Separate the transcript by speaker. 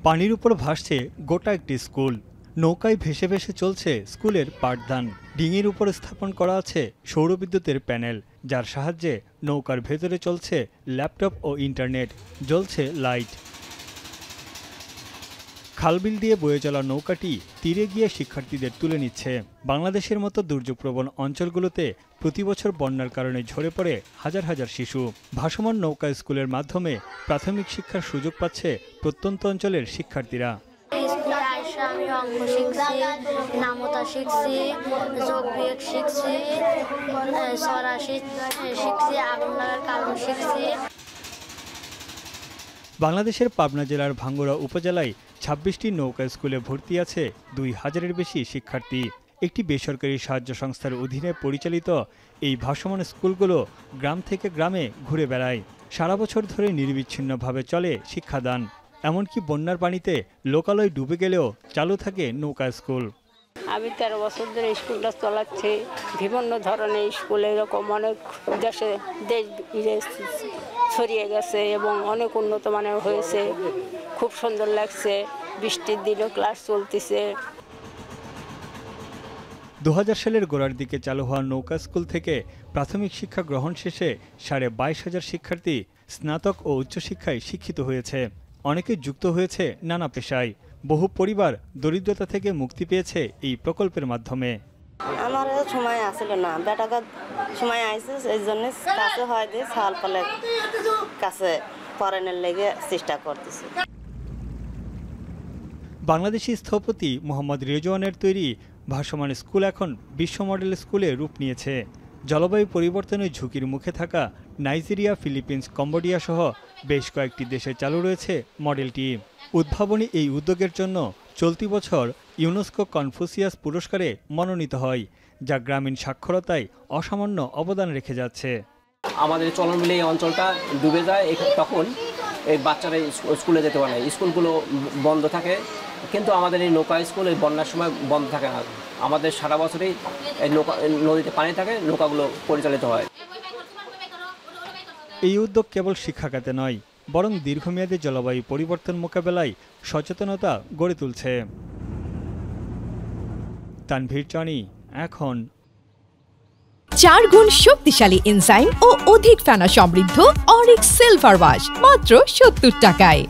Speaker 1: পানির উপর ভাসছে গোটা একটি স্কুল। নৌকায় ভেসে ভেসে চলছে স্কুলের পাঠদান। ডিঙির উপর স্থাপন করা আছে সৌরবিদ্যুতের প্যানেল, যার সাহায্যে নৌকার ভেতরে চলছে ল্যাপটপ ও ইন্টারনেট, জ্বলছে লাইট। খালবিল দিয়ে বয়ে চলা নৌকাটি তীরে গিয়ে শিক্ষার্থীদের তুলে নিচ্ছে। বাংলাদেশের মতো দুর্যোগপ্রবণ অঞ্চলগুলোতে প্রতি বছর বন্যার কারণে ঝরে পড়ে হাজার হাজার শিশু। ভাসমান নৌকা স্কুলের মাধ্যমে প্রাথমিক শিক্ষার সুযোগ পাচ্ছে প্রত্যন্ত অঞ্চলের শিক্ষার্থীরা।
Speaker 2: আমি অঙ্ক শিখছি, নামতা শিখছি, যোগ বিয়োগ শিখছি, ছড়া শিখছি, আগুন লাগার কারণ শিখছি।
Speaker 1: বাংলাদেশের পাবনা জেলার ভাঙ্গুড়া উপজেলায় ২৬টি নৌকা স্কুলে ভর্তি আছে ২,০০০-এর বেশি শিক্ষার্থী। একটি বেসরকারি সাহায্য সংস্থার অধীনে পরিচালিত এই ভাসমান স্কুলগুলো গ্রাম থেকে গ্রামে ঘুরে বেড়ায়। সারা বছর ধরে নিরবিচ্ছিন্নভাবে চলে শিক্ষাদান। এমনকি বন্যার পানিতে লোকালয় ডুবে গেলেও চালু থাকে নৌকা স্কুল।
Speaker 3: আমি 13 বছর ধরে স্কুলটা চালাচ্ছি। বিভিন্ন ধরনের স্কুলে এরকম অনেক দেশ ছড়িয়ে গেছে এবং অনেক উন্নত মানের হয়েছে। খুব সুন্দর লাগছে। বৃষ্টির দিনও ক্লাস চলতেছে।
Speaker 1: ২০০০ সালের গোড়ার দিকে চালু হওয়া নৌকা স্কুল থেকে প্রাথমিক শিক্ষা গ্রহণ শেষে 22,500 শিক্ষার্থী স্নাতক ও উচ্চশিক্ষায় শিক্ষিত হয়েছে। অনেকে যুক্ত হয়েছে নানা পেশায়। বহু পরিবার দরিদ্রতা থেকে মুক্তি পেয়েছে এই প্রকল্পের মাধ্যমে।
Speaker 4: আমার সময় আসলে না, বেটাকে সময় আইছে, এই জন্য কাছে হয় দিয়ে সাল পালে কাছে পড়ানোর লেগে চেষ্টা করতেছি।
Speaker 1: বাংলাদেশি স্থপতি মোহাম্মদ রেজওয়ানের তৈরি ভাসমান স্কুল এখন বিশ্ব মডেল স্কুলে রূপ নিয়েছে। জলবায়ু পরিবর্তনের ঝুঁকির মুখে থাকা নাইজেরিয়া, ফিলিপিন্স, কম্বোডিয়া সহ বেশ কয়েকটি দেশে চালু রয়েছে মডেলটি। উদ্ভাবনী এই উদ্যোগের জন্য চলতি বছর ইউনেস্কো কনফুসিয়াস পুরস্কারে মনোনীত হয়, যা গ্রামীণ সাক্ষরতায় অসামান্য অবদান রেখে যাচ্ছে।
Speaker 5: আমাদের চলন মিলে এই অঞ্চলটা ডুবে যায়, তখন এই বাচ্চারা স্কুলে যেতে পারে না, স্কুলগুলো বন্ধ থাকে। কিন্তু আমাদের এই নৌকা স্কুল এই বন্যার সময় বন্ধ থাকে না। আমাদের সারা বছরই এই নদীতে পানি থাকে, নৌকাগুলো পরিচালিত হয়।
Speaker 1: এই উদ্যোগ কেবল শিক্ষাখাতে নয়, বরং দীর্ঘমেয়াদী জলবায়ু পরিবর্তন মোকাবেলায় সচেতনতা গড়ে তুলছে। তানভীর চানি, এখন।
Speaker 6: 4 গুণ শক্তিশালী এনজাইম ও অধিক ফেনা সমৃদ্ধ অরিক সিলভার ওয়াশ মাত্র 70 টাকায়।